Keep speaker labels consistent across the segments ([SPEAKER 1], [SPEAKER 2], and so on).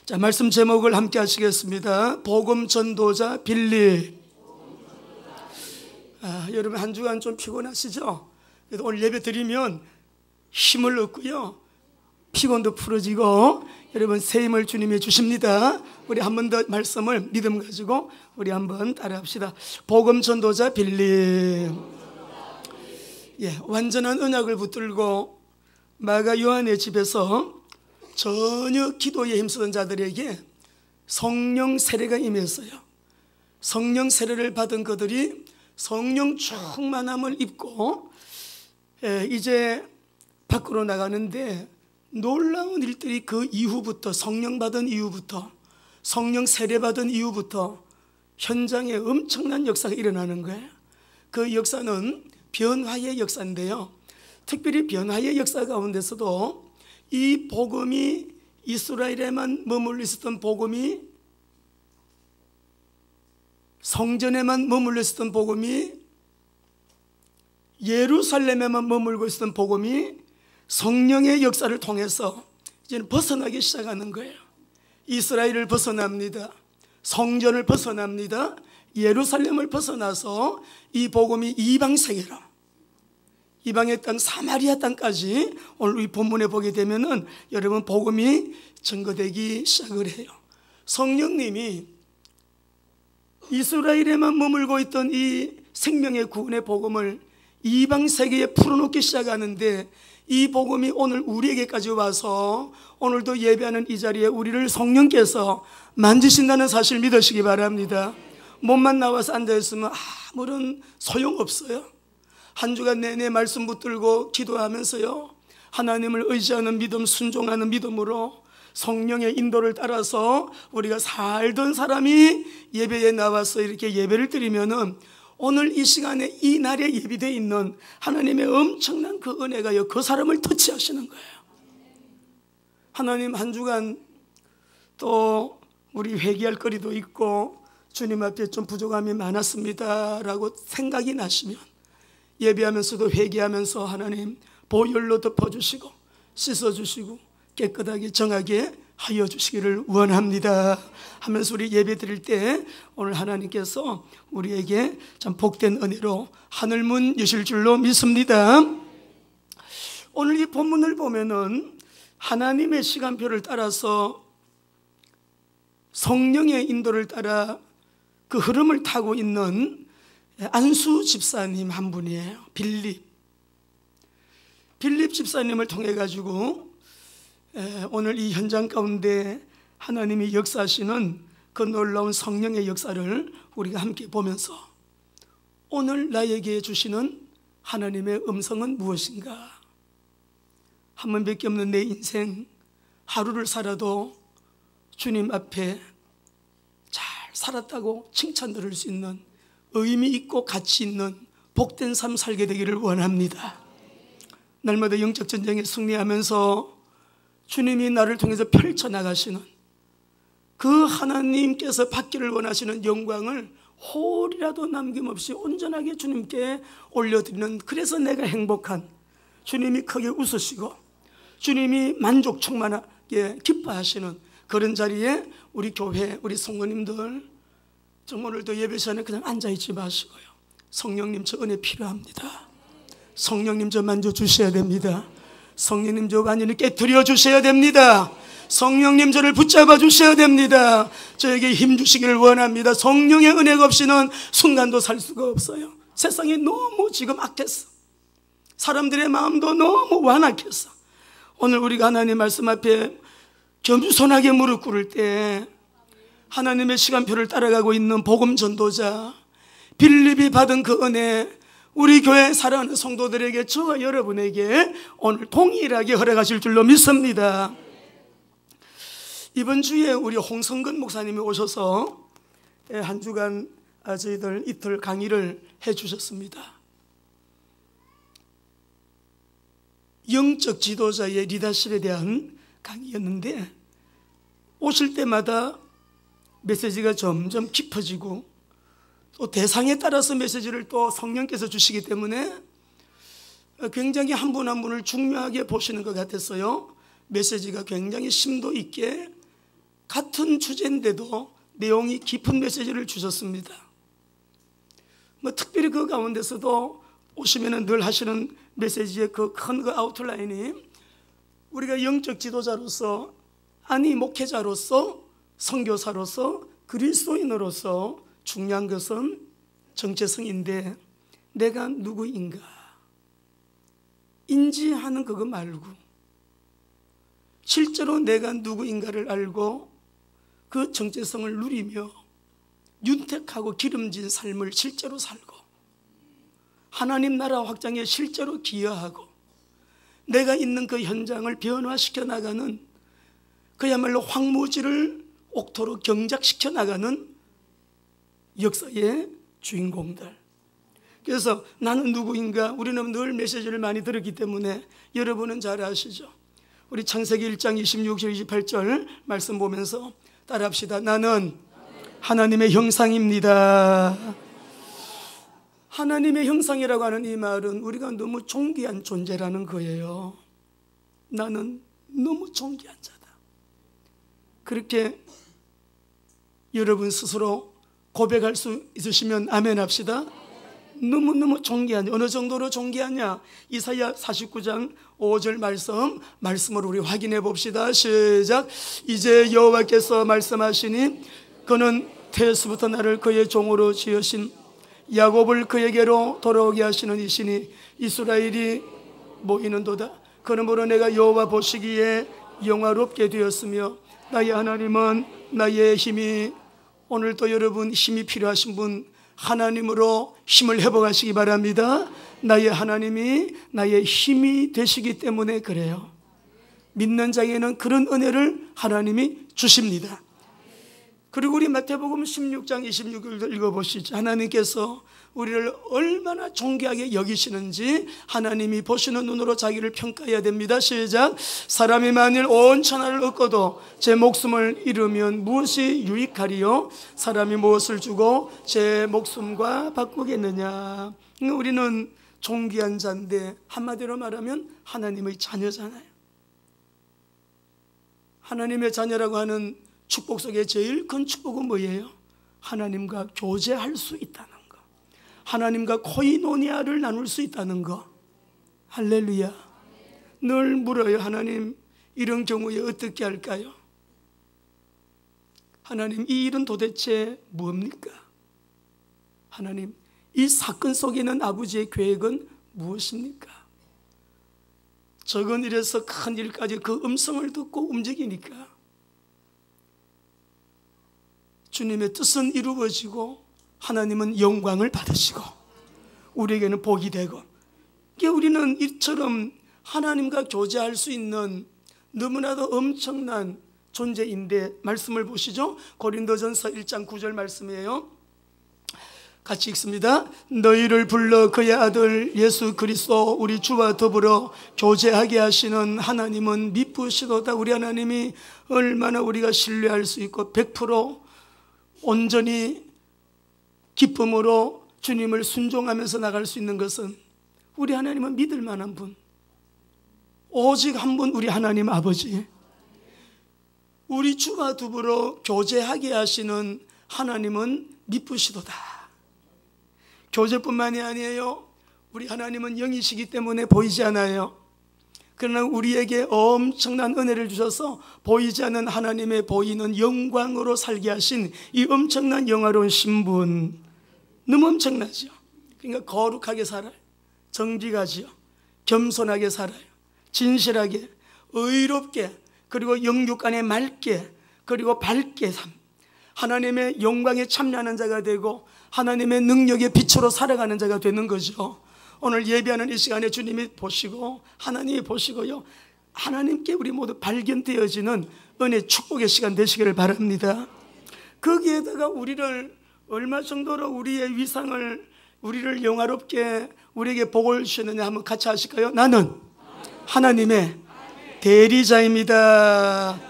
[SPEAKER 1] 자, 말씀 제목을 함께 하시겠습니다. 복음 전도자 빌립. 여러분 한 주간 좀 피곤하시죠? 그래도 오늘 예배 드리면 힘을 얻고요, 피곤도 풀어지고 여러분 새 힘을 주님이 주십니다. 우리 한 번 더 말씀을 믿음 가지고 우리 한번 따라합시다. 복음 전도자 빌립. 완전한 언약을 붙들고 마가 요한의 집에서 전혀 기도에 힘쓰던 자들에게 성령 세례가 임했어요. 성령 세례를 받은 그들이 성령 충만함을 입고 이제 밖으로 나가는데 놀라운 일들이 그 이후부터, 성령 받은 이후부터, 성령 세례 받은 이후부터 현장에 엄청난 역사가 일어나는 거예요. 그 역사는 변화의 역사인데요, 특별히 변화의 역사 가운데서도 이 복음이 이스라엘에만 머물러 있었던 복음이, 성전에만 머물러 있었던 복음이, 예루살렘에만 머물고 있었던 복음이 성령의 역사를 통해서 이제는 벗어나기 시작하는 거예요. 이스라엘을 벗어납니다. 성전을 벗어납니다. 예루살렘을 벗어나서 이 복음이 이방 세계로, 이방의 땅 사마리아 땅까지 오늘 이 본문에 보게 되면은 여러분 복음이 증거되기 시작을 해요. 성령님이 이스라엘에만 머물고 있던 이 생명의 구원의 복음을 이방 세계에 풀어놓기 시작하는데, 이 복음이 오늘 우리에게까지 와서 오늘도 예배하는 이 자리에 우리를 성령께서 만지신다는 사실 믿으시기 바랍니다. 몸만 나와서 앉아있으면 아무런 소용없어요. 한 주간 내내 말씀 붙들고 기도하면서요, 하나님을 의지하는 믿음, 순종하는 믿음으로 성령의 인도를 따라서 우리가 살던 사람이 예배에 나와서 이렇게 예배를 드리면은 오늘 이 시간에 이 날에 예비되어 있는 하나님의 엄청난 그 은혜가요, 그 사람을 터치하시는 거예요. 하나님 한 주간 또 우리 회개할 거리도 있고 주님 앞에 좀 부족함이 많았습니다 라고 생각이 나시면 예배하면서도 회개하면서 하나님 보혈로 덮어주시고 씻어주시고 깨끗하게 정하게 하여 주시기를 원합니다 하면서 우리 예배 드릴 때 오늘 하나님께서 우리에게 참 복된 은혜로 하늘문 여실 줄로 믿습니다. 오늘 이 본문을 보면은 하나님의 시간표를 따라서 성령의 인도를 따라 그 흐름을 타고 있는 안수 집사님 한 분이에요. 빌립 집사님을 통해 가지고 오늘 이 현장 가운데 하나님이 역사하시는 그 놀라운 성령의 역사를 우리가 함께 보면서 오늘 나에게 주시는 하나님의 음성은 무엇인가? 한 번밖에 없는 내 인생 하루를 살아도 주님 앞에 잘 살았다고 칭찬 들을 수 있는 의미 있고 가치 있는 복된 삶 살게 되기를 원합니다. 날마다 영적 전쟁에 승리하면서 주님이 나를 통해서 펼쳐나가시는 그 하나님께서 받기를 원하시는 영광을 홀이라도 남김없이 온전하게 주님께 올려드리는, 그래서 내가 행복한, 주님이 크게 웃으시고 주님이 만족 충만하게 기뻐하시는 그런 자리에 우리 교회, 우리 성도님들 좀 오늘도 예배 시간에 그냥 앉아있지 마시고요, 성령님 저 은혜 필요합니다. 성령님 저 만져주셔야 됩니다. 성령님 저 완전히 깨트려 주셔야 됩니다. 성령님 저를 붙잡아 주셔야 됩니다. 저에게 힘 주시기를 원합니다. 성령의 은혜가 없이는 순간도 살 수가 없어요. 세상이 너무 지금 악했어. 사람들의 마음도 너무 완악했어. 오늘 우리가 하나님 말씀 앞에 겸손하게 무릎 꿇을 때 하나님의 시간표를 따라가고 있는 복음 전도자 빌립이 받은 그 은혜, 우리 교회 사랑하는 성도들에게, 저와 여러분에게 오늘 동일하게 허락하실 줄로 믿습니다. 이번 주에 우리 홍성근 목사님이 오셔서 한 주간 저희들 이틀 강의를 해주셨습니다. 영적 지도자의 리더십에 대한 강의였는데 오실 때마다 메시지가 점점 깊어지고 또 대상에 따라서 메시지를 또 성령께서 주시기 때문에 굉장히 한 분 한 분을 중요하게 보시는 것 같았어요. 메시지가 굉장히 심도 있게 같은 주제인데도 내용이 깊은 메시지를 주셨습니다. 특별히 그 가운데서도 오시면 늘 하시는 메시지의 그 큰 아웃라인이 우리가 영적 지도자로서, 아니 목회자로서, 선교사로서, 그리스도인으로서 중요한 것은 정체성인데 내가 누구인가 인지하는 그거 말고 실제로 내가 누구인가를 알고 그 정체성을 누리며 윤택하고 기름진 삶을 실제로 살고 하나님 나라 확장에 실제로 기여하고 내가 있는 그 현장을 변화시켜 나가는, 그야말로 황무지를 옥토로 경작시켜 나가는 역사의 주인공들. 그래서 나는 누구인가, 우리는 늘 메시지를 많이 들었기 때문에 여러분은 잘 아시죠. 우리 창세기 1장 26절 28절 말씀 보면서 따라합시다. 나는 하나님의 형상입니다. 하나님의 형상이라고 하는 이 말은 우리가 너무 존귀한 존재라는 거예요. 나는 너무 존귀한 자다. 그렇게 여러분 스스로 고백할 수 있으시면 아멘 합시다. 너무너무 존귀하냐. 어느 정도로 존귀하냐. 이사야 49장 5절 말씀으로 우리 확인해 봅시다. 시작. 이제 여호와께서 말씀하시니 그는 태에서부터 나를 그의 종으로 지으신 야곱을 그에게로 돌아오게 하시는 이시니 이스라엘이 모이는도다. 그러므로 내가 여호와 보시기에 영화롭게 되었으며 나의 하나님은 나의 힘이, 오늘도 여러분 힘이 필요하신 분 하나님으로 힘을 회복하시기 바랍니다. 나의 하나님이 나의 힘이 되시기 때문에 그래요. 믿는 자에게는 그런 은혜를 하나님이 주십니다. 그리고 우리 마태복음 16장 26절 읽어보시죠. 하나님께서 우리를 얼마나 존귀하게 여기시는지 하나님이 보시는 눈으로 자기를 평가해야 됩니다. 시작. 사람이 만일 온 천하를 얻고도 제 목숨을 잃으면 무엇이 유익하리요? 사람이 무엇을 주고 제 목숨과 바꾸겠느냐. 우리는 존귀한 자인데 한마디로 말하면 하나님의 자녀잖아요. 하나님의 자녀라고 하는 축복 속에 제일 큰 축복은 뭐예요? 하나님과 교제할 수 있다는 거, 하나님과 코이노니아를 나눌 수 있다는 거. 할렐루야. 늘 물어요. 하나님, 이런 경우에 어떻게 할까요? 하나님, 이 일은 도대체 뭡니까? 하나님, 이 사건 속에 있는 아버지의 계획은 무엇입니까? 적은 일에서 큰 일까지 그 음성을 듣고 움직이니까 주님의 뜻은 이루어지고 하나님은 영광을 받으시고 우리에게는 복이 되고, 우리는 이처럼 하나님과 교제할 수 있는 너무나도 엄청난 존재인데, 말씀을 보시죠. 고린도전서 1장 9절 말씀이에요. 같이 읽습니다. 너희를 불러 그의 아들 예수 그리스도 우리 주와 더불어 교제하게 하시는 하나님은 미쁘시도다. 우리 하나님이 얼마나 우리가 신뢰할 수 있고 100% 온전히 기쁨으로 주님을 순종하면서 나갈 수 있는 것은, 우리 하나님은 믿을 만한 분, 오직 한 분, 우리 하나님 아버지. 우리 주와 더불어 교제하게 하시는 하나님은 미쁘시도다. 교제뿐만이 아니에요. 우리 하나님은 영이시기 때문에 보이지 않아요. 그러나 우리에게 엄청난 은혜를 주셔서 보이지 않는 하나님의 보이는 영광으로 살게 하신 이 엄청난 영화로운 신분, 너무 엄청나죠. 그러니까 거룩하게 살아요. 정직하지요. 겸손하게 살아요. 진실하게, 의롭게, 그리고 영육간에 맑게, 그리고 밝게 하나님의 영광에 참여하는 자가 되고 하나님의 능력의 빛으로 살아가는 자가 되는 거죠. 오늘 예배하는 이 시간에 주님이 보시고 하나님이 보시고요, 하나님께 우리 모두 발견되어지는 은혜 축복의 시간 되시기를 바랍니다. 거기에다가 우리를 얼마 정도로 우리의 위상을, 우리를 영화롭게 우리에게 복을 주시느냐 한번 같이 하실까요? 나는 하나님의 대리자입니다.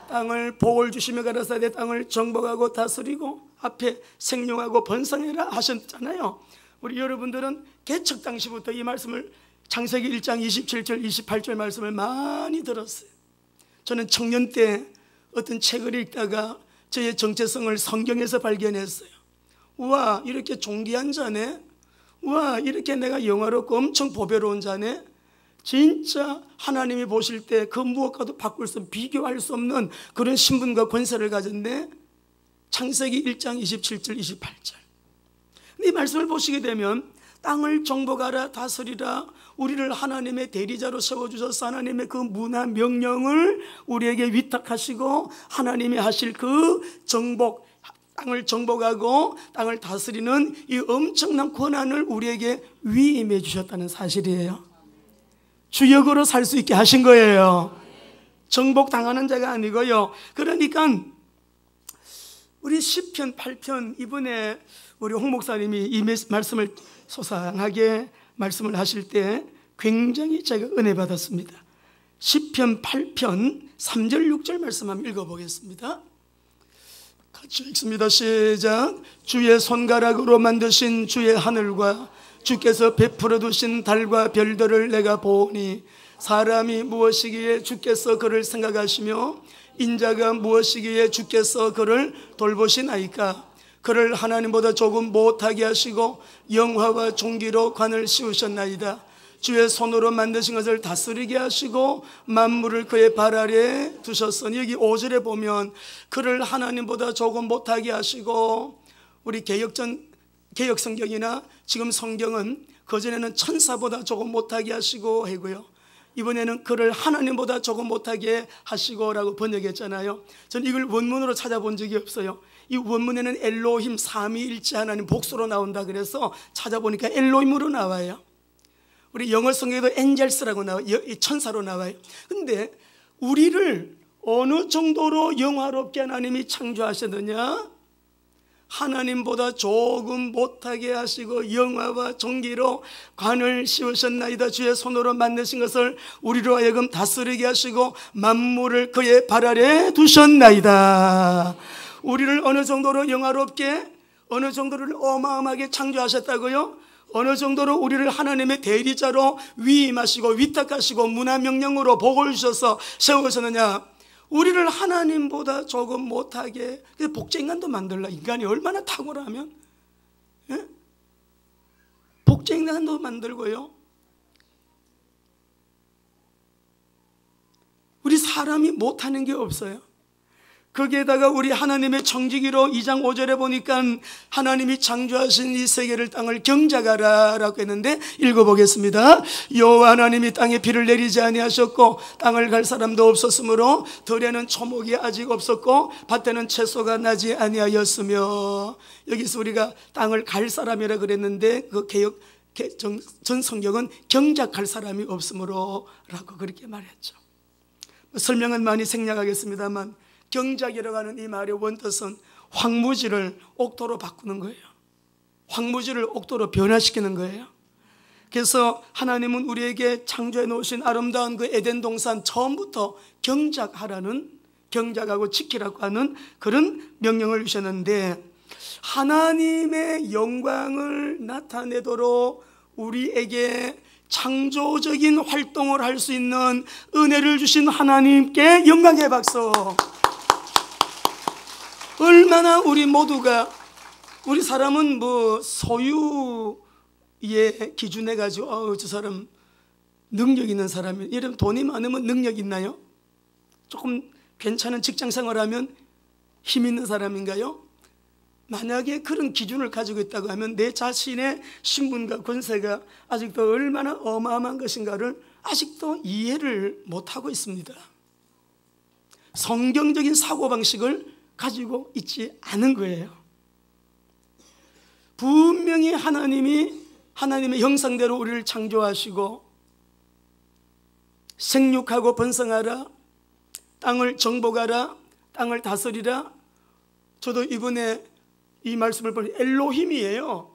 [SPEAKER 1] 땅을 복을 주시며 가라사대 땅을 정복하고 다스리고 앞에 생육하고 번성해라 하셨잖아요. 우리 여러분들은 개척 당시부터 이 말씀을, 창세기 1장 27절 28절 말씀을 많이 들었어요. 저는 청년 때 어떤 책을 읽다가 저의 정체성을 성경에서 발견했어요. 우와, 이렇게 존귀한 자네. 우와, 이렇게 내가 영화롭고 엄청 보배로운 자네. 진짜 하나님이 보실 때 그 무엇과도 바꿀 수 없는, 비교할 수 없는 그런 신분과 권세를 가졌네. 창세기 1장 27절 28절. 이 말씀을 보시게 되면 땅을 정복하라, 다스리라, 우리를 하나님의 대리자로 세워주셔서 하나님의 그 문화 명령을 우리에게 위탁하시고 하나님이 하실 그 정복, 땅을 정복하고 땅을 다스리는 이 엄청난 권한을 우리에게 위임해 주셨다는 사실이에요. 주역으로 살 수 있게 하신 거예요. 정복당하는 자가 아니고요. 그러니까 우리 시편 8편, 이번에 우리 홍 목사님이 이 말씀을 소상하게 말씀을 하실 때 굉장히 제가 은혜 받았습니다. 시편 8편 3절 6절 말씀 한번 읽어보겠습니다. 같이 읽습니다. 시작. 주의 손가락으로 만드신 주의 하늘과 주께서 베풀어 두신 달과 별들을 내가 보니 사람이 무엇이기에 주께서 그를 생각하시며 인자가 무엇이기에 주께서 그를 돌보시나이까. 그를 하나님보다 조금 못하게 하시고 영화와 존귀로 관을 씌우셨나이다. 주의 손으로 만드신 것을 다스리게 하시고 만물을 그의 발 아래에 두셨으니, 여기 5절에 보면 그를 하나님보다 조금 못하게 하시고, 우리 개혁 성경이나 지금 성경은 그전에는 천사보다 조금 못하게 하시고 하고요, 이번에는 그를 하나님보다 조금 못하게 하시고라고 번역했잖아요. 저는 이걸 원문으로 찾아본 적이 없어요. 이 원문에는 엘로힘, 삼위일체 하나님 복수로 나온다 그래서 찾아보니까 엘로힘으로 나와요. 우리 영어 성경에도 엔젤스라고 나와요. 천사로 나와요. 근데 우리를 어느 정도로 영화롭게 하나님이 창조하셨느냐? 하나님보다 조금 못하게 하시고 영화와 존귀로 관을 씌우셨나이다. 주의 손으로 만드신 것을 우리로 하여금 다스리게 하시고 만물을 그의 발 아래에 두셨나이다. 우리를 어느 정도로 영화롭게, 어느 정도를 어마어마하게 창조하셨다고요? 어느 정도로 우리를 하나님의 대리자로 위임하시고 위탁하시고 문화명령으로 복을 주셔서 세우셨느냐? 우리를 하나님보다 조금 못하게, 복제인간도 만들라. 인간이 얼마나 탁월하면, 예? 복제인간도 만들고요, 우리 사람이 못하는 게 없어요. 거기에다가 우리 하나님의 청지기로 2장 5절에 보니까 하나님이 창조하신 이 세계를, 땅을 경작하라 라고 했는데 읽어보겠습니다. 여호와 하나님이 땅에 비를 내리지 아니하셨고 땅을 갈 사람도 없었으므로 들에는 초목이 아직 없었고 밭에는 채소가 나지 아니하였으며, 여기서 우리가 땅을 갈 사람이라 그랬는데 그 전 성경은 경작할 사람이 없으므로 라고 그렇게 말했죠. 설명은 많이 생략하겠습니다만 경작이라고 하는 이 말의 원뜻은 황무지를 옥토로 바꾸는 거예요. 황무지를 옥토로 변화시키는 거예요. 그래서 하나님은 우리에게 창조해 놓으신 아름다운 그 에덴 동산 처음부터 경작하고 지키라고 하는 그런 명령을 주셨는데, 하나님의 영광을 나타내도록 우리에게 창조적인 활동을 할 수 있는 은혜를 주신 하나님께 영광의 박수. 얼마나 우리 모두가, 우리 사람은 뭐 소유의 기준해 가지고 저 사람 능력 있는 사람이, 이러면 돈이 많으면 능력 있나요? 조금 괜찮은 직장 생활하면 힘 있는 사람인가요? 만약에 그런 기준을 가지고 있다고 하면 내 자신의 신분과 권세가 아직도 얼마나 어마어마한 것인가를 아직도 이해를 못하고 있습니다. 성경적인 사고방식을 가지고 있지 않은 거예요. 분명히 하나님의 형상대로 우리를 창조하시고 생육하고 번성하라, 땅을 정복하라, 땅을 다스리라. 저도 이번에 이 말씀을 보니 엘로힘이에요.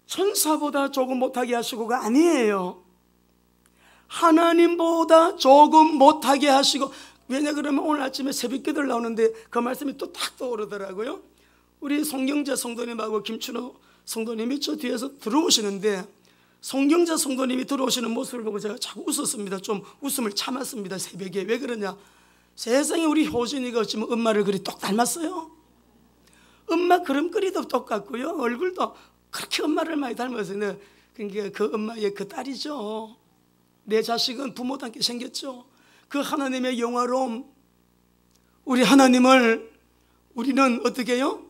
[SPEAKER 1] 천사보다 조금 못하게 하시고가 아니에요. 하나님보다 조금 못하게 하시고, 왜냐 그러면 오늘 아침에 새벽기도를 나오는데 그 말씀이 또 딱 떠오르더라고요. 우리 송경자 성도님하고 김춘호 성도님이 저 뒤에서 들어오시는데, 송경자 성도님이 들어오시는 모습을 보고 제가 자꾸 웃었습니다. 좀 웃음을 참았습니다. 새벽에. 왜 그러냐, 세상에 우리 효진이가 어쩌면 엄마를 그리 똑 닮았어요. 엄마 걸음걸이도 똑같고요, 얼굴도 그렇게 엄마를 많이 닮았어요. 그러니까 그 엄마의 그 딸이죠. 내 자식은 부모답게 생겼죠. 그 하나님의 영화로움, 우리 하나님을 우리는 어떻게 해요?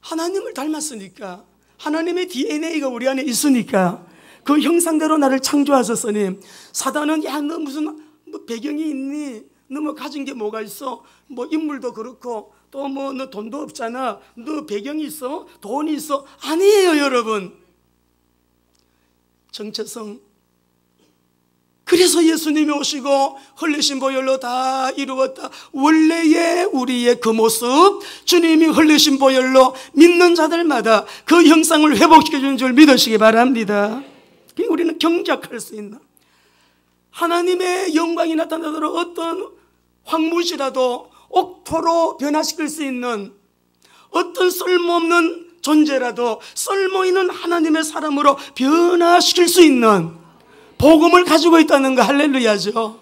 [SPEAKER 1] 하나님을 닮았으니까, 하나님의 DNA가 우리 안에 있으니까 그 형상대로 나를 창조하셨으니, 사단은 야 너 무슨 뭐 배경이 있니? 너 뭐 가진 게 뭐가 있어? 뭐 인물도 그렇고 또 뭐 너 돈도 없잖아, 너 배경이 있어? 돈이 있어? 아니에요 여러분. 정체성. 그래서 예수님이 오시고 흘리신 보혈로 다 이루었다. 원래의 우리의 그 모습, 주님이 흘리신 보혈로 믿는 자들마다 그 형상을 회복시켜 주는 줄 믿으시기 바랍니다. 우리는 경작할 수 있는, 하나님의 영광이 나타나도록 어떤 황무지라도 옥토로 변화시킬 수 있는, 어떤 쓸모없는 존재라도 쓸모있는 하나님의 사람으로 변화시킬 수 있는 복음을 가지고 있다는 거, 할렐루야죠.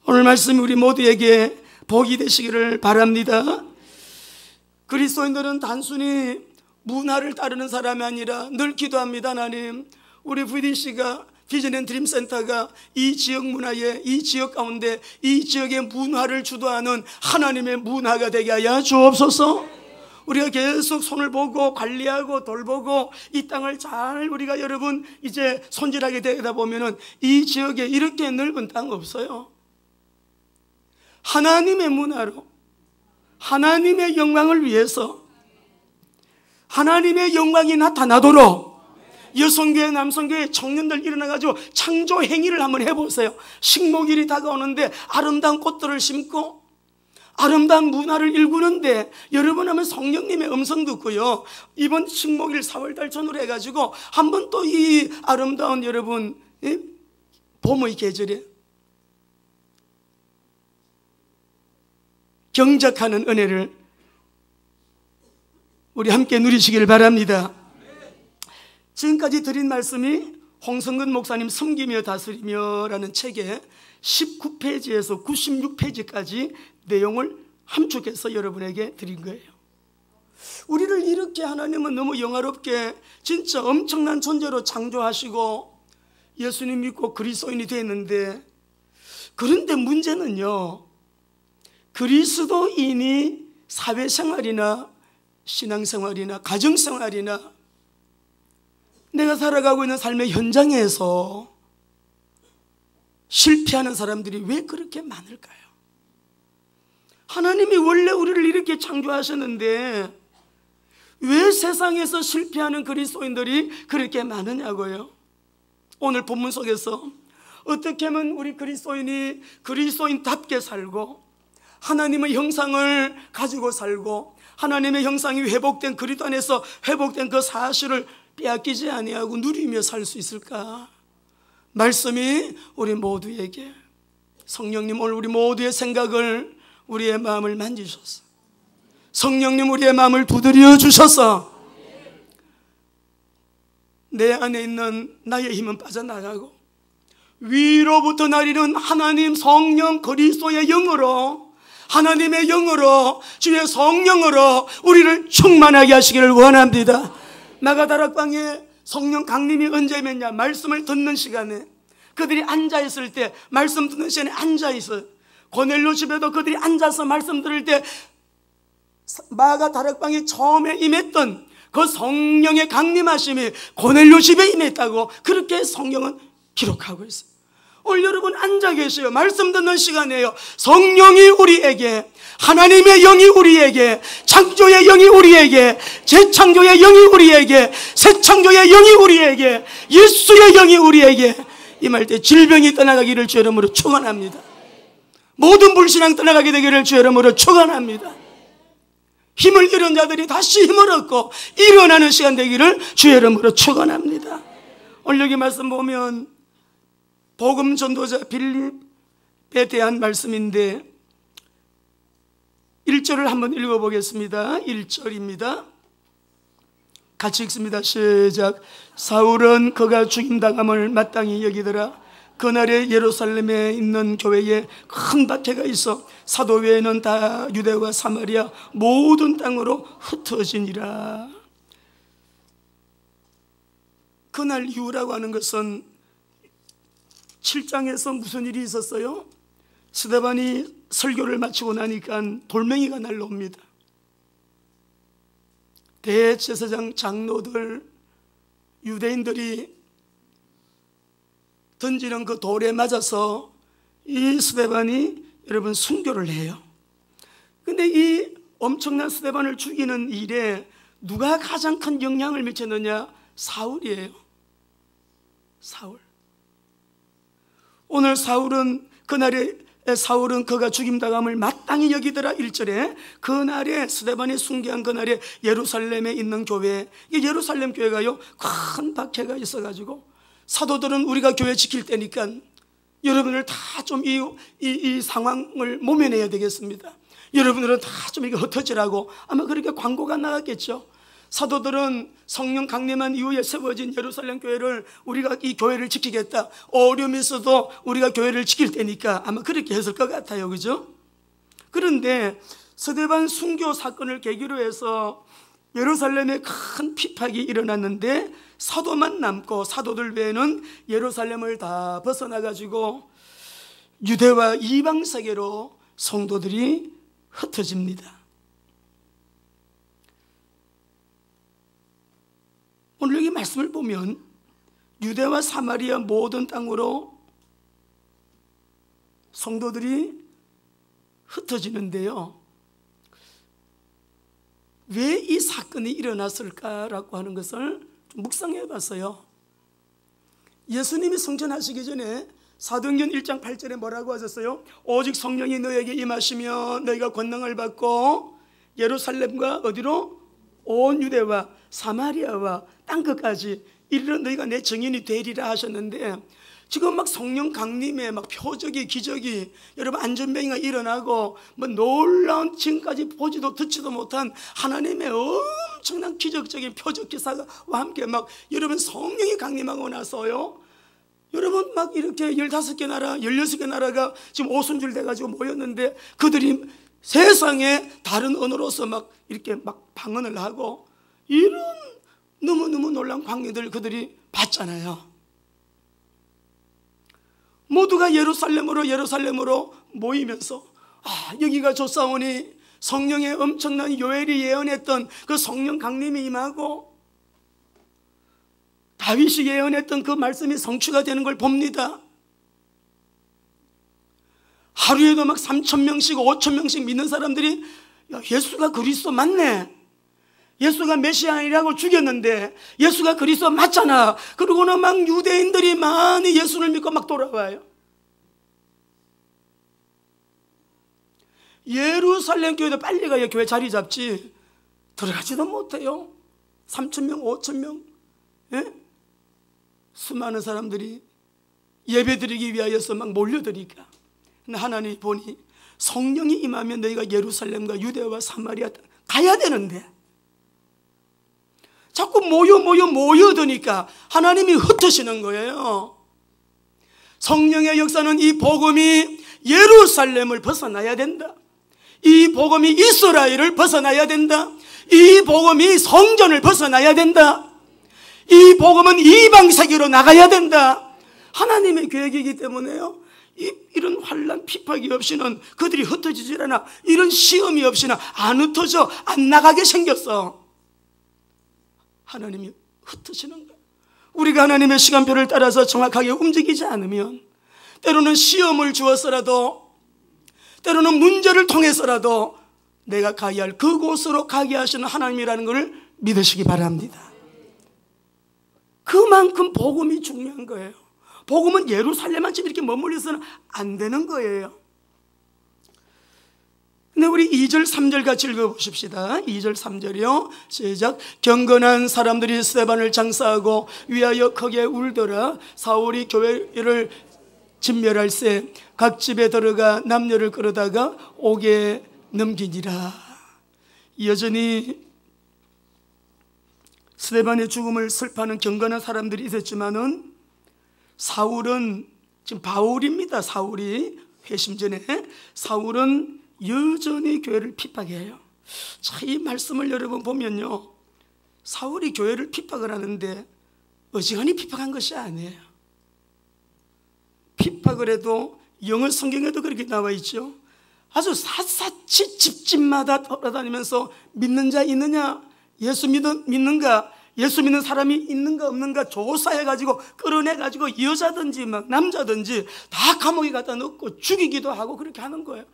[SPEAKER 1] 오늘 말씀이 우리 모두에게 복이 되시기를 바랍니다. 그리스도인들은 단순히 문화를 따르는 사람이 아니라 늘 기도합니다. 하나님, 우리 VDC가 비전 앤 드림 센터가 이 지역 문화에, 이 지역 가운데 이 지역의 문화를 주도하는 하나님의 문화가 되게 하여 주옵소서. 우리가 계속 손을 보고 관리하고 돌보고 이 땅을 잘 우리가 여러분 이제 손질하게 되다 보면은 이 지역에 이렇게 넓은 땅 없어요. 하나님의 문화로, 하나님의 영광을 위해서, 하나님의 영광이 나타나도록 여성교회, 남성교회 청년들 일어나가지고 창조 행위를 한번 해보세요. 식목일이 다가오는데 아름다운 꽃들을 심고 아름다운 문화를 일구는데, 여러분 하면 성령님의 음성 듣고요, 이번 식목일 4월달 전후로 해가지고 한번 또 이 아름다운 여러분 봄의 계절에 경작하는 은혜를 우리 함께 누리시길 바랍니다. 지금까지 드린 말씀이 홍성근 목사님 섬기며 다스리며 라는 책의 19페이지에서 96페이지까지 내용을 함축해서 여러분에게 드린 거예요. 우리를 이렇게 하나님은 너무 영화롭게 진짜 엄청난 존재로 창조하시고 예수님 믿고 그리스도인이 됐는데, 그런데 문제는요, 그리스도인이 사회생활이나 신앙생활이나 가정생활이나 내가 살아가고 있는 삶의 현장에서 실패하는 사람들이 왜 그렇게 많을까요? 하나님이 원래 우리를 이렇게 창조하셨는데 왜 세상에서 실패하는 그리스도인들이 그렇게 많으냐고요. 오늘 본문 속에서 어떻게 하면 우리 그리스도인이 그리스도인답게 살고 하나님의 형상을 가지고 살고 하나님의 형상이 회복된, 그리스도 안에서 회복된 그 사실을 빼앗기지 아니하고 누리며 살 수 있을까? 말씀이 우리 모두에게, 성령님 오늘 우리 모두의 생각을, 우리의 마음을 만지셔서, 성령님 우리의 마음을 두드려 주셔서 내 안에 있는 나의 힘은 빠져나가고 위로부터 나리는 하나님 성령 그리스도의 영으로, 하나님의 영으로, 주의 성령으로 우리를 충만하게 하시기를 원합니다. 마가다락방에 성령 강림이 언제 임했냐? 말씀을 듣는 시간에, 그들이 앉아있을 때, 말씀 듣는 시간에 앉아있어요. 고넬료 집에도 그들이 앉아서 말씀 들을 때 마가다락방에 처음에 임했던 그 성령의 강림하심이 고넬료 집에 임했다고 그렇게 성경은 기록하고 있어요. 오늘 여러분 앉아 계세요. 말씀 듣는 시간이에요. 성령이 우리에게, 하나님의 영이 우리에게, 창조의 영이 우리에게, 재창조의 영이 우리에게, 새창조의 영이 우리에게, 예수의 영이 우리에게 임할 때 질병이 떠나가기를 주의 이름으로 축원합니다. 모든 불신앙 떠나가게 되기를 주의 이름으로 축원합니다. 힘을 잃은 자들이 다시 힘을 얻고 일어나는 시간 되기를 주의 이름으로 축원합니다. 오늘 여기 말씀 보면 복음 전도자 빌립에 대한 말씀인데 1절을 한번 읽어보겠습니다. 1절입니다. 같이 읽습니다. 시작. 사울은 그가 죽임당함을 마땅히 여기더라. 그날에 예루살렘에 있는 교회에 큰 박해가 있어 사도 외에는 다 유대와 사마리아 모든 땅으로 흩어지니라. 그날 이후라고 하는 것은 7장에서 무슨 일이 있었어요? 스데반이 설교를 마치고 나니까 돌멩이가 날라옵니다. 대제사장 장로들 유대인들이 던지는 그 돌에 맞아서 이 스데반이 여러분 순교를 해요. 근데 이 엄청난 스데반을 죽이는 일에 누가 가장 큰 영향을 미쳤느냐? 사울이에요. 사울. 오늘 사울은 그가 죽임당함을 마땅히 여기더라. 1절에 그날에 스데반이 순교한 그날에 예루살렘에 있는 교회, 이 예루살렘 교회가요 큰 박해가 있어가지고 사도들은 우리가 교회 지킬 때니까 여러분을 다 좀 이 상황을 모면해야 되겠습니다. 여러분들은 다 좀 이거 흩어지라고 아마 그렇게 광고가 나갔겠죠. 사도들은 성령 강림한 이후에 세워진 예루살렘 교회를 우리가 이 교회를 지키겠다, 어려움이 있어도 우리가 교회를 지킬 테니까 아마 그렇게 했을 것 같아요. 그죠? 그런데 스데반 순교 사건을 계기로 해서 예루살렘에 큰 핍박이 일어났는데 사도만 남고 사도들 외에는 예루살렘을 다 벗어나가지고 유대와 이방 세계로 성도들이 흩어집니다. 오늘 여기 말씀을 보면 유대와 사마리아 모든 땅으로 성도들이 흩어지는데요, 왜 이 사건이 일어났을까라고 하는 것을 좀 묵상해 봤어요. 예수님이 성천하시기 전에 사도행전 1장 8절에 뭐라고 하셨어요? 오직 성령이 너에게 임하시며 너희가 권능을 받고 예루살렘과 어디로? 온 유대와 사마리아와 땅끝까지 이르러 너희가 내 증인이 되리라 하셨는데, 지금 막 성령 강림에 막 표적이 기적이 여러분 안전병이가 일어나고 뭐 놀라운 지금까지 보지도 듣지도 못한 하나님의 엄청난 기적적인 표적 기사와 함께 막 여러분 성령이 강림하고 나서요, 여러분 막 이렇게 15개 나라 16개 나라가 지금 오순절 돼가지고 모였는데 그들이 세상에 다른 언어로서 막 이렇게 막 방언을 하고 이런 너무너무 놀라운 광경들을 그들이 봤잖아요. 모두가 예루살렘으로 모이면서 여기가 좋사오니 성령의 엄청난 요엘이 예언했던 그 성령 강림이 임하고 다윗이 예언했던 그 말씀이 성취가 되는 걸 봅니다. 하루에도 막 3,000명씩 5,000명씩 믿는 사람들이 예수가 그리스도 맞네, 예수가 메시아이라고 죽였는데 예수가 그리스도 맞잖아. 그러고는 막 유대인들이 많이 예수를 믿고 막 돌아와요. 예루살렘 교회도 빨리 가야 교회 자리 잡지 들어가지도 못해요. 3,000명 5,000명 예? 수많은 사람들이 예배드리기 위하여서 막 몰려드니까. 근데 하나님이 보니 성령이 임하면 너희가 예루살렘과 유대와 사마리아 가야 되는데 자꾸 모여드니까 하나님이 흩으시는 거예요. 성령의 역사는 이 복음이 예루살렘을 벗어나야 된다. 이 복음이 이스라엘을 벗어나야 된다. 이 복음이 성전을 벗어나야 된다. 이 복음은 이방 세계로 나가야 된다. 하나님의 계획이기 때문에요, 이런 환난 핍박이 없이는 그들이 흩어지질 않아. 이런 시험이 없이는 안 흩어져, 안 나가게 생겼어. 하나님이 흩으시는 거야. 우리가 하나님의 시간표를 따라서 정확하게 움직이지 않으면 때로는 시험을 주어서라도, 때로는 문제를 통해서라도 내가 가야 할 그곳으로 가게 하시는 하나님이라는 것을 믿으시기 바랍니다. 그만큼 복음이 중요한 거예요. 복음은 예루살렘만 지금 이렇게 머물러서는 안 되는 거예요. 근데 우리 2절 3절 같이 읽어보십시다. 2절 3절이요 시작. 경건한 사람들이 스데반을 장사하고 위하여 크게 울더라. 사울이 교회를 진멸할세 각 집에 들어가 남녀를 끌어다가 옥에 넘기니라. 여전히 스데반의 죽음을 슬퍼하는 경건한 사람들이 있었지만은 사울은 지금 바울입니다. 사울이 회심 전에 사울은 여전히 교회를 핍박해요. 자, 이 말씀을 여러분 보면요, 사울이 교회를 핍박을 하는데 어지간히 핍박한 것이 아니에요. 핍박을 해도 영어 성경에도 그렇게 나와 있죠. 아주 샅샅이 집집마다 돌아다니면서 믿는 자 있느냐, 예수 믿는가, 예수 믿는 사람이 있는가 없는가 조사해가지고 끌어내가지고 여자든지 막 남자든지 다 감옥에 갖다 넣고 죽이기도 하고 그렇게 하는 거예요.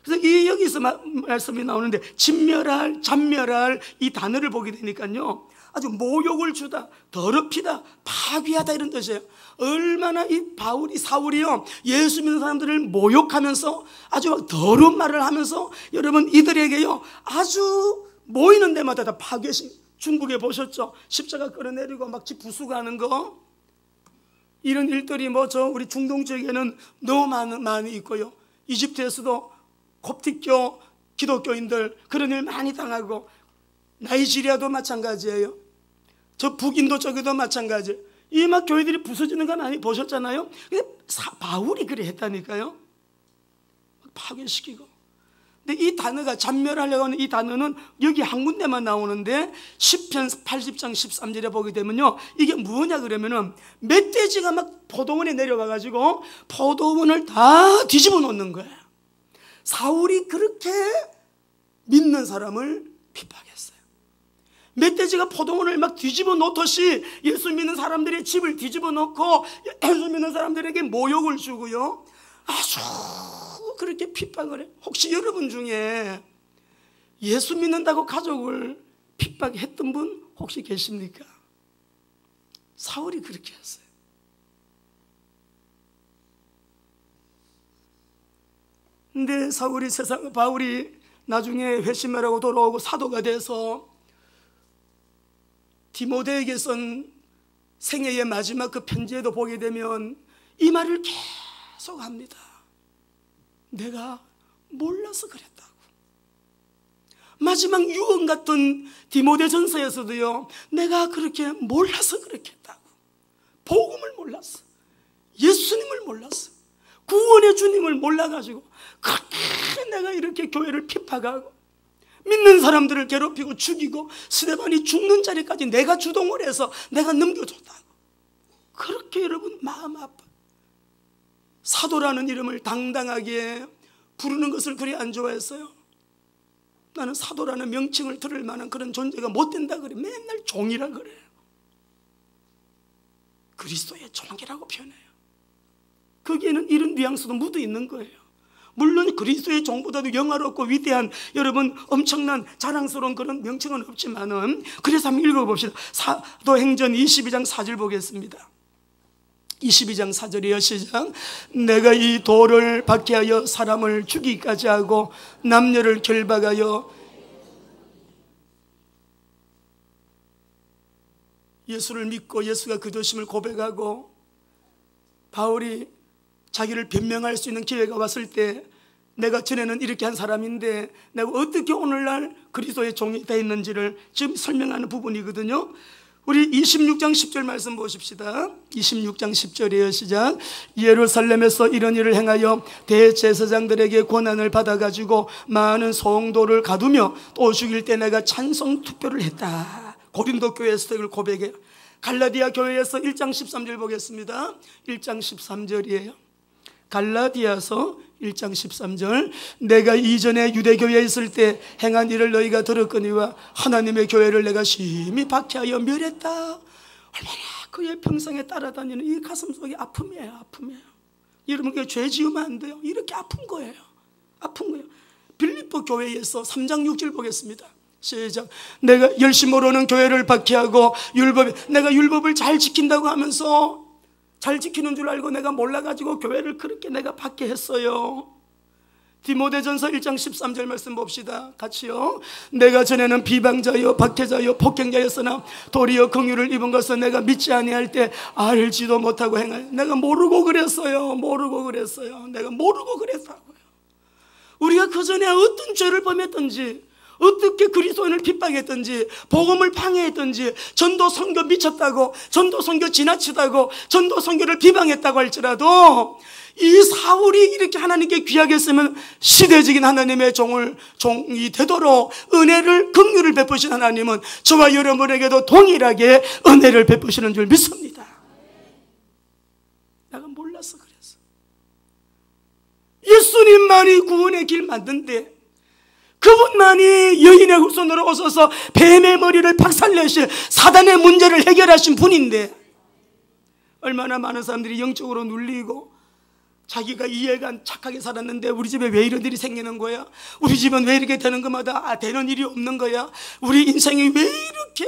[SPEAKER 1] 그래서 이 여기서 말씀이 나오는데 진멸할, 잔멸할 이 단어를 보게 되니까요, 아주 모욕을 주다, 더럽히다, 파괴하다 이런 뜻이에요. 얼마나 이 바울이 사울이요 예수 믿는 사람들을 모욕하면서 아주 막 더러운 말을 하면서 여러분 이들에게요 아주 모이는 데마다 다 파괴식. 중국에 보셨죠? 십자가 끌어내리고 막 집 부수가는 거, 이런 일들이 우리 중동 지역에는 너무 많이 있고요. 이집트에서도 콥틱교 기독교인들 그런 일 많이 당하고, 나이지리아도 마찬가지예요. 저 북인도 쪽에도 마찬가지예요. 이 막 교회들이 부서지는 거 많이 보셨잖아요. 근데 바울이 그래 했다니까요. 파괴시키고. 근데 이 단어가 잔멸하려고 하는 이 단어는 여기 한 군데만 나오는데 시편 80장 13절에 보게 되면요, 이게 뭐냐 그러면은 멧돼지가 막 포도원에 내려와가지고 포도원을 다 뒤집어 놓는 거예요. 사울이 그렇게 믿는 사람을 핍박했어요. 멧돼지가 포도원을 막 뒤집어 놓듯이 예수 믿는 사람들의 집을 뒤집어 놓고 예수 믿는 사람들에게 모욕을 주고요, 아주 그렇게 핍박을 해요. 혹시 여러분 중에 예수 믿는다고 가족을 핍박했던 분 혹시 계십니까? 사울이 그렇게 했어요. 근데 바울이 나중에 회심하라고 돌아오고 사도가 돼서 디모데에게 쓴 생애의 마지막 그 편지에도 보게 되면 이 말을 계속 합니다. 내가 몰라서 그랬다고. 마지막 유언 같은 디모데전서에서도요, 내가 그렇게 몰라서 그렇게 했다고. 복음을 몰랐어, 예수님을 몰랐어, 구원의 주님을 몰라가지고 그렇게 내가 이렇게 교회를 핍박하고 믿는 사람들을 괴롭히고 죽이고 스데반이 죽는 자리까지 내가 주동을 해서 내가 넘겨줬다고. 그렇게 여러분 마음 아파. 사도라는 이름을 당당하게 부르는 것을 그리 안 좋아했어요. 나는 사도라는 명칭을 들을 만한 그런 존재가 못 된다 그래. 맨날 종이라 그래요. 그리스도의 종이라고 표현해요. 거기에는 이런 뉘앙스도 묻어 있는 거예요. 물론 그리스도의 종보다도 영화롭고 위대한 여러분 엄청난 자랑스러운 그런 명칭은 없지만은, 그래서 한번 읽어봅시다. 사도행전 22장 4절 보겠습니다. 22장 4절이요, 시작. 내가 이 돌을 박해하여 사람을 죽이기까지 하고 남녀를 결박하여 예수를 믿고 예수가 그리스도심을 고백하고 바울이 자기를 변명할 수 있는 기회가 왔을 때 내가 전에는 이렇게 한 사람인데 내가 어떻게 오늘날 그리스도의 종이 되었는지를 지금 설명하는 부분이거든요. 우리 26장 10절 말씀 보십시다. 26장 10절이에요, 시작. 예루살렘에서 이런 일을 행하여 대제사장들에게 권한을 받아가지고 많은 성도를 가두며 또 죽일 때 내가 찬송 투표를 했다. 고린도 교회에서 이걸 고백해요. 갈라디아 교회에서 1장 13절 보겠습니다. 1장 13절이에요. 갈라디아서 1장 13절. 내가 이전에 유대교회에 있을 때 행한 일을 너희가 들었거니와 하나님의 교회를 내가 심히 박해하여 멸했다. 얼마나 그의 평생에 따라다니는 이 가슴 속에 아픔이에요, 아픔이에요. 여러분, 죄 지으면 안 돼요. 이렇게 아픈 거예요, 아픈 거예요. 빌립보 교회에서 3장 6절 보겠습니다. 시작. 내가 열심으로는 교회를 박해하고 내가 율법을 잘 지킨다고 하면서 잘 지키는 줄 알고 내가 몰라가지고 교회를 그렇게 내가 박해했어요. 디모데전서 1장 13절 말씀 봅시다. 같이요. 내가 전에는 비방자요 박해자요 폭행자였으나 도리어 긍휼을 입은 것은 내가 믿지 아니할 때 알지도 못하고 행하여. 내가 모르고 그랬어요. 내가 모르고 그랬다고요. 우리가 그 전에 어떤 죄를 범했든지 어떻게 그리스도인을 핍박했든지 복음을 방해했든지 전도 선교 미쳤다고, 전도 선교 지나치다고, 전도 선교를 비방했다고 할지라도 이 사울이 이렇게 하나님께 귀하게 쓰면 시대적인 하나님의 종이 되도록 은혜를, 긍휼을 베푸신 하나님은 저와 여러분에게도 동일하게 은혜를 베푸시는 줄 믿습니다. 내가 몰라서 그랬어. 예수님만이 구원의 길 만든데, 그분만이 여인의 후손으로 오셔서 뱀의 머리를 박살내실 사단의 문제를 해결하신 분인데, 얼마나 많은 사람들이 영적으로 눌리고 자기가 이해가 착하게 살았는데 우리 집에 왜 이런 일이 생기는 거야? 우리 집은 왜 이렇게 되는 것마다 되는 일이 없는 거야? 우리 인생이 왜 이렇게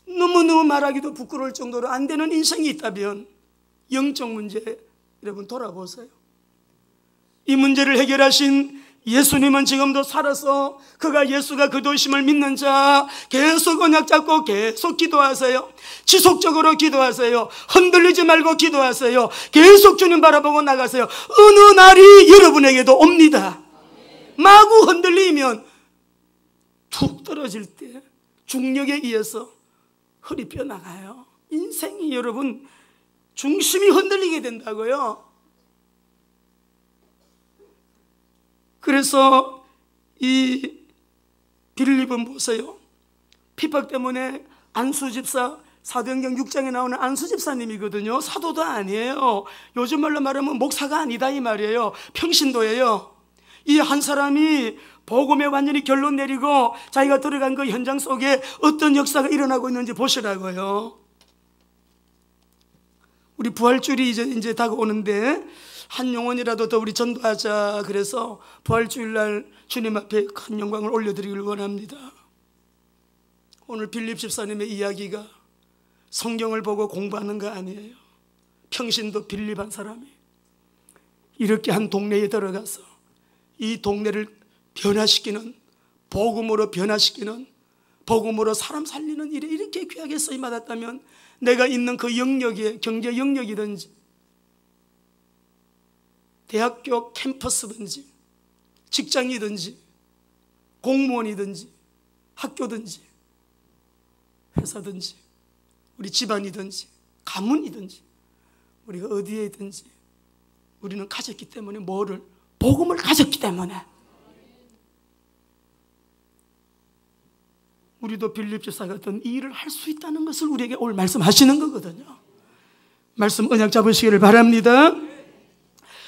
[SPEAKER 1] 너무너무 말하기도 부끄러울 정도로 안 되는 인생이 있다면 영적 문제, 여러분 돌아보세요. 이 문제를 해결하신 예수님은 지금도 살아서 그가 예수가 그도심을 믿는 자 계속 언약 잡고 계속 기도하세요. 지속적으로 기도하세요. 흔들리지 말고 기도하세요. 계속 주님 바라보고 나가세요. 어느 날이 여러분에게도 옵니다. 마구 흔들리면 툭 떨어질 때 중력에 의해서 허리 뼈 나가요. 인생이 여러분 중심이 흔들리게 된다고요. 그래서 이 빌립은 보세요. 핍박 때문에 안수집사, 사도행전 6장에 나오는 안수집사님이거든요. 사도도 아니에요. 요즘 말로 말하면 목사가 아니다 이 말이에요. 평신도예요. 이 한 사람이 복음에 완전히 결론 내리고 자기가 들어간 그 현장 속에 어떤 역사가 일어나고 있는지 보시라고요. 우리 부활주일이 이제 다가오는데 한 영혼이라도 더 우리 전도하자. 그래서 부활주일날 주님 앞에 큰 영광을 올려드리길 원합니다. 오늘 빌립 집사님의 이야기가 성경을 보고 공부하는 거 아니에요. 평신도 빌립 한 사람이 이렇게 한 동네에 들어가서 이 동네를 변화시키는, 복음으로 변화시키는, 복음으로 사람 살리는 일에 이렇게 귀하게 쓰임받았다면 내가 있는 그 영역에, 경제 영역이든지 대학교 캠퍼스든지 직장이든지 공무원이든지 학교든지 회사든지 우리 집안이든지 가문이든지 우리가 어디에 있든지 우리는 가졌기 때문에 뭐를? 복음을 가졌기 때문에 우리도 빌립 집사 같은 일을 할 수 있다는 것을 우리에게 오늘 말씀하시는 거거든요. 말씀 언약 잡으시기를 바랍니다.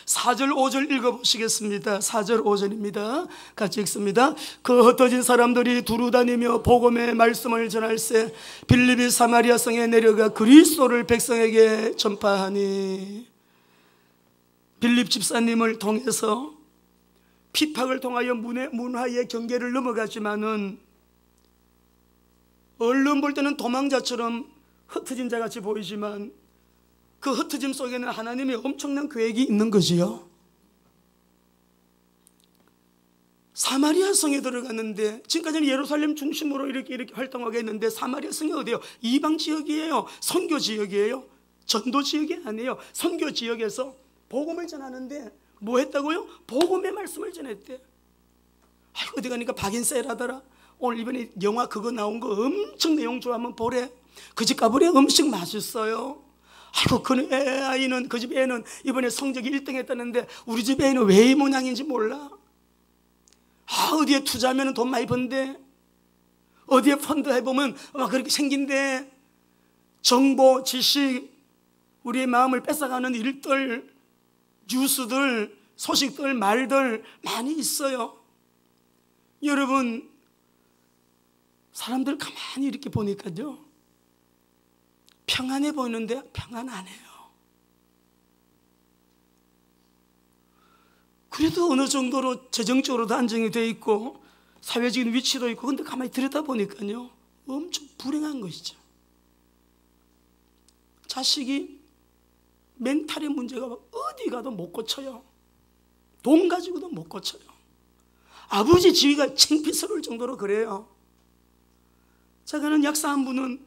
[SPEAKER 1] 4절 5절 읽어보시겠습니다. 4절 5절입니다. 같이 읽습니다. 그 흩어진 사람들이 두루다니며 복음의 말씀을 전할세 빌립이 사마리아 성에 내려가 그리스도를 백성에게 전파하니, 빌립 집사님을 통해서 핍박을 통하여 문화의 경계를 넘어가지만은 얼른 볼 때는 도망자처럼 흩어진 자같이 보이지만 그 흩어짐 속에는 하나님의 엄청난 계획이 있는 거지요. 사마리아 성에 들어갔는데 지금까지는 예루살렘 중심으로 이렇게 활동하게 했는데 사마리아 성이 어디예요? 이방 지역이에요. 선교 지역이에요. 전도 지역이 아니에요. 선교 지역에서 복음을 전하는데 뭐 했다고요? 복음의 말씀을 전했대. 아이고 어디 가니까 박인세라더라. 오늘 이번에 영화 그거 나온 거 엄청 내용 좋아. 한번 보래. 그 집 가보래. 음식 맛있어요. 아이고 그 집 애는 이번에 성적이 1등 했다는데 우리 집 애는 왜 이 모양인지 몰라. 어디에 투자하면 돈 많이 번대. 어디에 펀드 해보면 그렇게 생긴대. 정보, 지식, 우리의 마음을 뺏어가는 일들, 뉴스들, 소식들, 말들 많이 있어요. 여러분 사람들 가만히 이렇게 보니까요 평안해 보이는데 평안 안 해요. 그래도 어느 정도로 재정적으로도 안정이 돼 있고 사회적인 위치도 있고, 근데 가만히 들여다보니까요 엄청 불행한 것이죠. 자식이 멘탈의 문제가 어디 가도 못 고쳐요. 돈 가지고도 못 고쳐요. 아버지 지위가 창피스러울 정도로 그래요. 제가 아는 약사 한 분은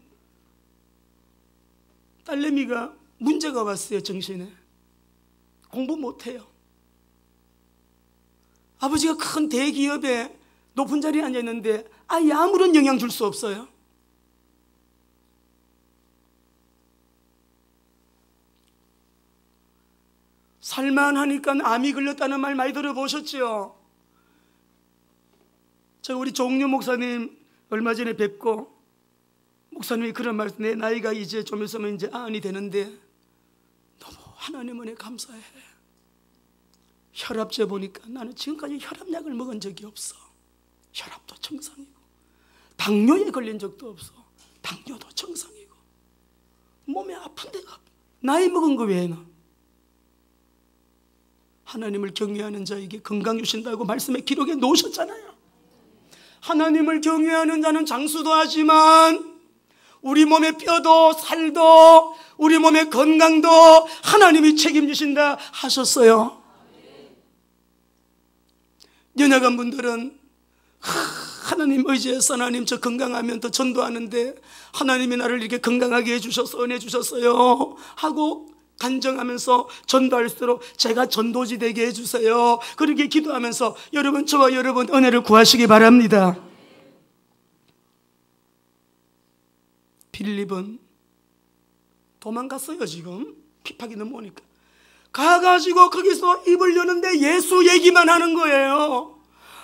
[SPEAKER 1] 딸내미가 문제가 왔어요. 정신에 공부 못해요. 아버지가 큰 대기업에 높은 자리에 앉아있는데 아예 아무런 영향 줄 수 없어요. 살만하니까 암이 걸렸다는 말 많이 들어보셨죠? 제가 우리 종류 목사님 얼마 전에 뵙고 목사님이 그런 말씀, 내 나이가 이제 좀 있으면 이제 안이 되는데 너무 하나님 은혜 감사해. 혈압재 보니까 나는 지금까지 혈압약을 먹은 적이 없어. 혈압도 정상이고 당뇨에 걸린 적도 없어. 당뇨도 정상이고 몸에 아픈 데가 없어. 나이 먹은 거 외에는. 하나님을 경외하는 자에게 건강 주신다고 말씀의 기록에 놓으셨잖아요. 하나님을 경외하는 자는 장수도 하지만 우리 몸의 뼈도 살도 우리 몸의 건강도 하나님이 책임지신다 하셨어요. 연약한 분들은 하나님 의지해서 하나님 저 건강하면 더 전도하는데 하나님이 나를 이렇게 건강하게 해주셔서 은혜 주셨어요 하고 간증하면서 전도할수록 제가 전도지 되게 해주세요. 그렇게 기도하면서 여러분, 저와 여러분 은혜를 구하시기 바랍니다. 빌립은 도망갔어요. 지금 핍박이 너무 오니까 가가지고 거기서 입을 여는데 예수 얘기만 하는 거예요.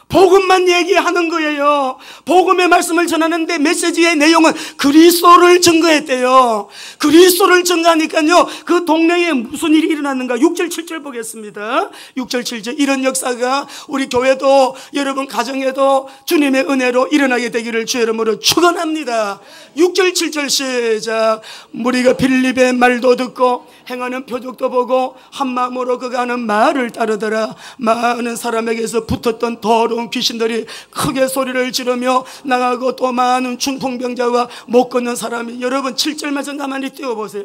[SPEAKER 1] 복음만 얘기하는 거예요. 복음의 말씀을 전하는데 메시지의 내용은 그리스도를 증거했대요. 그리스도를 증거하니까요, 그 동네에 무슨 일이 일어났는가. 6절 7절 보겠습니다. 6절 7절. 이런 역사가 우리 교회도 여러분 가정에도 주님의 은혜로 일어나게 되기를 주의 이름으로 축원합니다. 6절 7절 시작. 무리가 빌립의 말도 듣고 행하는 표적도 보고 한마음으로 그가 하는 말을 따르더라. 많은 사람에게서 붙었던 더러운 귀신들이 크게 소리를 지르며 나가고 또 많은 중풍병자와 못 걷는 사람이. 여러분 7절만 좀 가만히 띄워보세요.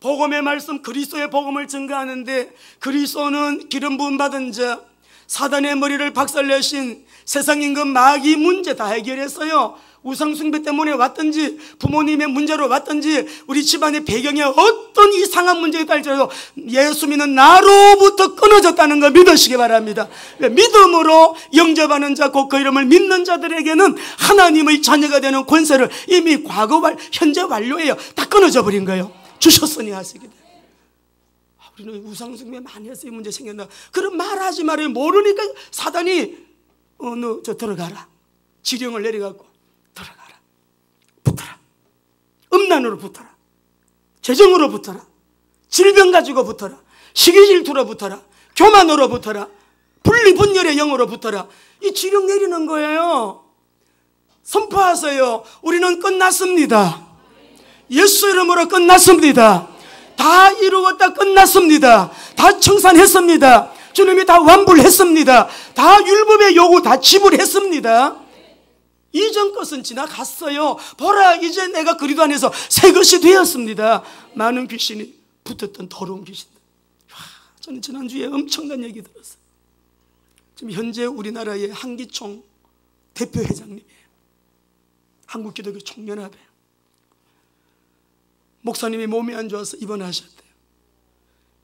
[SPEAKER 1] 복음의 말씀, 그리스도의 복음을 증거하는데 그리스도는 기름 부음 받은 자, 사단의 머리를 박살내신 세상 임금 마귀 문제 다 해결했어요. 우상숭배 때문에 왔든지 부모님의 문제로 왔든지 우리 집안의 배경에 어떤 이상한 문제가 있더라도 예수 믿는 나로부터 끊어졌다는 걸 믿으시기 바랍니다. 믿음으로 영접하는 자, 곧 그 이름을 믿는 자들에게는 하나님의 자녀가 되는 권세를 이미 과거 현재 완료해요. 다 끊어져 버린 거예요. 주셨으니 하시게 돼. 우리는 우상숭배 많이 해서 이 문제 생겼나. 그럼 말하지 말아요. 모르니까 사단이 너 저 들어가라, 지령을 내려갖고 들어가라, 붙어라, 음란으로 붙어라, 재정으로 붙어라, 질병 가지고 붙어라, 시기질투로 붙어라, 교만으로 붙어라, 분리분열의 영으로 붙어라. 이 지령 내리는 거예요. 선포하세요. 우리는 끝났습니다. 예수 이름으로 끝났습니다. 다 이루었다, 끝났습니다. 다 청산했습니다. 주님이 다 완불했습니다. 다 율법의 요구 다 지불했습니다. 이전 것은 지나갔어요. 보라, 이제 내가 그리도 안에서 새 것이 되었습니다. 많은 귀신이 붙었던 더러운 귀신들. 저는 지난주에 엄청난 얘기 들었어요. 지금 현재 우리나라의 한기총 대표회장님이에요. 한국기독교 총연합회. 목사님이 몸이 안 좋아서 입원하셨대요.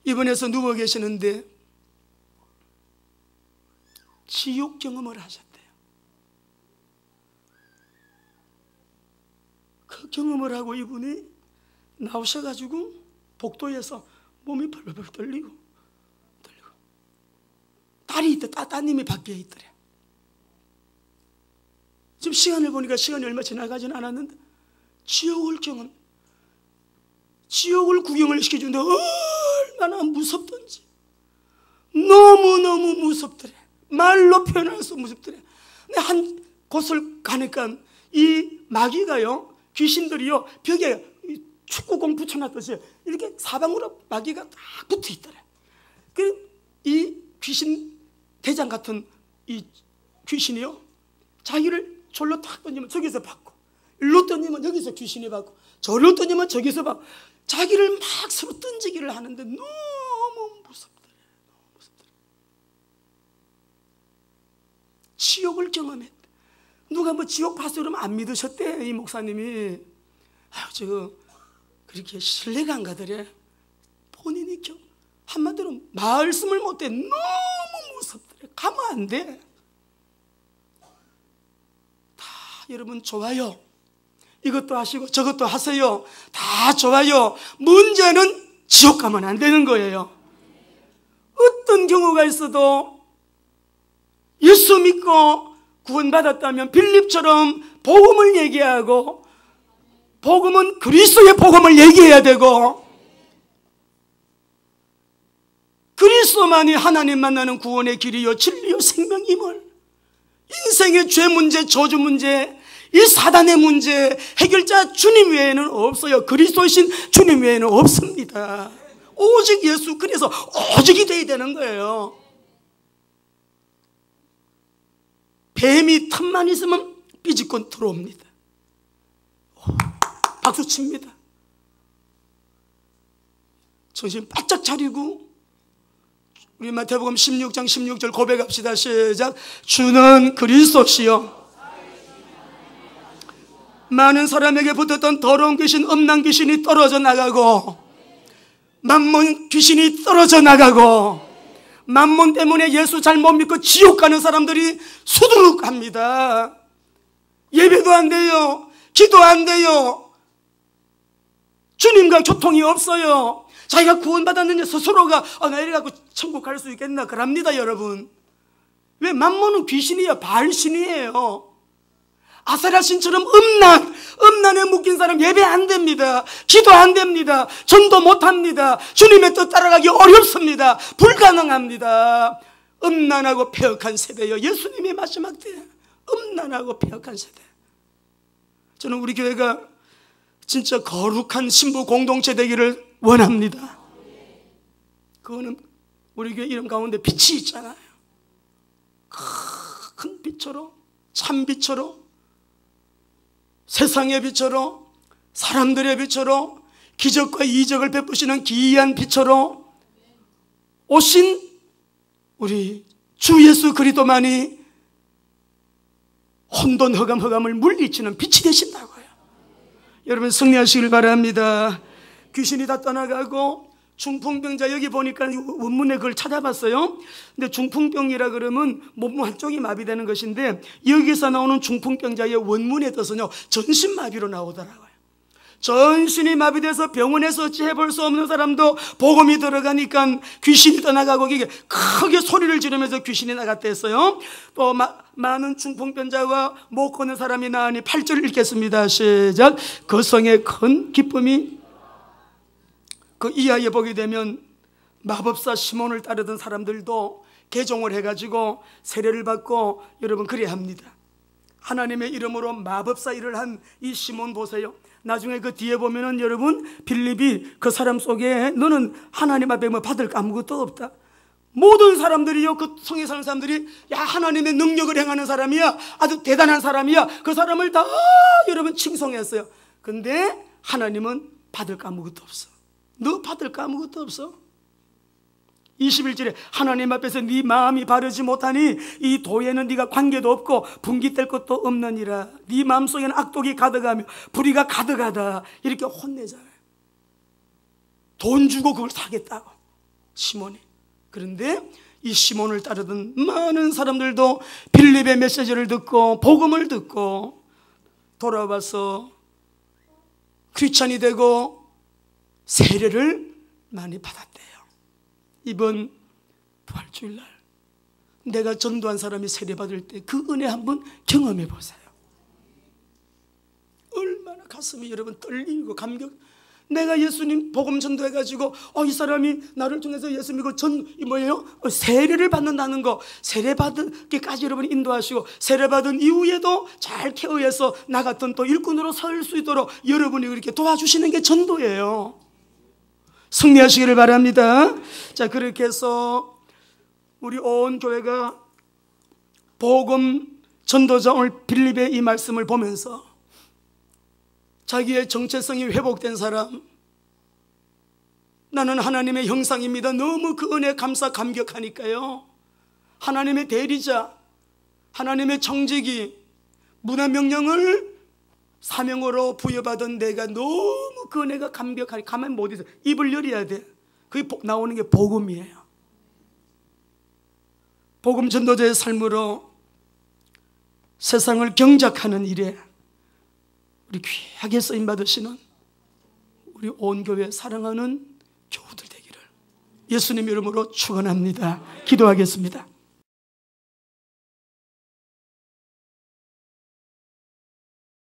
[SPEAKER 1] 입원해서 누워 계시는데 지옥 경험을 하셨대요. 그 경험을 하고 이분이 나오셔가지고 복도에서 몸이 벌벌 떨리고 딸이 있다, 따님이 밖에 있더래. 지금 시간을 보니까 시간이 얼마 지나가진 않았는데 지옥을 구경을 시켜주는데 얼마나 무섭던지, 너무너무 무섭더래. 말로 표현할 수 무섭더래. 근데 한 곳을 가니까 이 마귀가요, 귀신들이요, 벽에 축구공 붙여놨듯이 이렇게 사방으로 마귀가 딱 붙어 있더래. 이 귀신 대장 같은 이 귀신이요, 자기를 절로 탁 던지면 저기서 받고, 일로 던지면 여기서 귀신이 받고, 저로 던지면 저기서 받고, 자기를 막 서로 던지기를 하는데 너무 무섭더래. 너무 무섭더래. 지옥을 경험했대. 누가 뭐 지옥 봤어 그러면 안 믿으셨대. 이 목사님이 저거 그렇게 신뢰가 안 가더래. 본인이 한마디로 말씀을 못해. 너무 무섭더래. 가면 안 돼. 여러분 좋아요. 이것도 하시고 저것도 하세요. 다 좋아요. 문제는 지옥 가면 안 되는 거예요. 어떤 경우가 있어도 예수 믿고 구원받았다면 빌립처럼 복음을 얘기하고, 복음은 그리스도의 복음을 얘기해야 되고, 그리스도만이 하나님 만나는 구원의 길이요 진리요 생명임을, 인생의 죄 문제, 저주 문제, 이 사단의 문제 해결자 주님 외에는 없어요. 그리스도이신 주님 외에는 없습니다. 오직 예수, 그래서 오직이 돼야 되는 거예요. 뱀이 틈만 있으면 삐집고 들어옵니다. 박수 칩니다. 정신 바짝 차리고 우리 마태복음 16장 16절 고백합시다. 시작. 주는 그리스도시요 많은 사람에게 붙었던 더러운 귀신, 음란 귀신이 떨어져 나가고, 만몬 귀신이 떨어져 나가고, 만몬 때문에 예수 잘 못 믿고 지옥 가는 사람들이 수두룩합니다. 예배도 안 돼요. 기도 안 돼요. 주님과 교통이 없어요. 자기가 구원받았는데 스스로가 나 이래 갖고 천국 갈 수 있겠나 그럽니다. 여러분, 왜? 만몬은 귀신이에요. 바알신이에요. 아세라 신처럼 음란에 묶인 사람 예배 안 됩니다. 기도 안 됩니다. 전도 못 합니다. 주님의 뜻 따라가기 어렵습니다. 불가능합니다. 음란하고 폐역한 세대요. 예수님의 마지막 때 음란하고 폐역한 세대. 저는 우리 교회가 진짜 거룩한 신부 공동체 되기를 원합니다. 그거는 우리 교회 이름 가운데 빛이 있잖아요. 큰 빛으로, 참 빛으로, 세상의 빛으로, 사람들의 빛으로, 기적과 이적을 베푸시는 기이한 빛으로 오신 우리 주 예수 그리스도만이 혼돈 흑암을 물리치는 빛이 되신다고요. 여러분 승리하시길 바랍니다. 귀신이 다 떠나가고 중풍병자, 여기 보니까 원문에 그걸 찾아봤어요. 근데 중풍병이라 그러면 몸 한쪽이 마비되는 것인데, 여기서 나오는 중풍병자의 원문의 뜻은요 전신마비로 나오더라고요. 전신이 마비돼서 병원에서 어찌 해볼 수 없는 사람도 복음이 들어가니까 귀신이 떠나가고, 이게 크게 소리를 지르면서 귀신이 나갔다 했어요. 또 많은 중풍병자와 못 걷는 사람이 나으니 8절 읽겠습니다. 시작. 그 성에 큰 기쁨이, 그 이하에 보게 되면 마법사 시몬을 따르던 사람들도 개종을 해가지고 세례를 받고, 여러분 그래야 합니다. 하나님의 이름으로 마법사 일을 한 이 시몬 보세요. 나중에 그 뒤에 보면은 여러분 빌립이 그 사람 속에 너는 하나님 앞에 뭐 받을 거 아무것도 없다. 모든 사람들이요, 그 성에 사는 사람들이 야 하나님의 능력을 행하는 사람이야, 아주 대단한 사람이야, 그 사람을 다 여러분 칭송했어요. 근데 하나님은 받을 거 아무것도 없어. 너 받을 거 아무것도 없어. 21절에 하나님 앞에서 네 마음이 바르지 못하니 이 도에는 네가 관계도 없고 분깃될 것도 없느니라. 네 마음속에는 악독이 가득하며 불의가 가득하다. 이렇게 혼내잖아요. 돈 주고 그걸 사겠다고 시몬이. 그런데 이 시몬을 따르던 많은 사람들도 빌립의 메시지를 듣고 복음을 듣고 돌아와서 크리스찬이 되고 세례를 많이 받았대요. 이번 부활주일날 내가 전도한 사람이 세례받을 때 그 은혜 한번 경험해 보세요. 얼마나 가슴이 여러분 떨리고 감격. 내가 예수님 복음 전도해가지고 이 사람이 나를 통해서 예수 믿고 세례를 받는다는 거, 세례받기까지 여러분 인도하시고, 세례받은 이후에도 잘 케어해서 나 같은 또 일꾼으로 설 수 있도록 여러분이 그렇게 도와주시는 게 전도예요. 승리하시기를 바랍니다. 자, 그렇게 해서 우리 온 교회가 복음 전도자 오늘 빌립의 이 말씀을 보면서 자기의 정체성이 회복된 사람, 나는 하나님의 형상입니다. 너무 그 은혜 감사 감격하니까요. 하나님의 대리자, 하나님의 청지기, 문화 명령을 사명으로 부여받은 내가 너무 그 은혜가 감격하니 가만히 못 있어. 입을 열어야 돼. 그게 나오는 게 복음이에요. 복음 전도자의 삶으로 세상을 경작하는 일에 우리 귀하게 쓰임 받으시는 우리 온 교회 사랑하는 교우들 되기를 예수님 이름으로 축원합니다. 기도하겠습니다.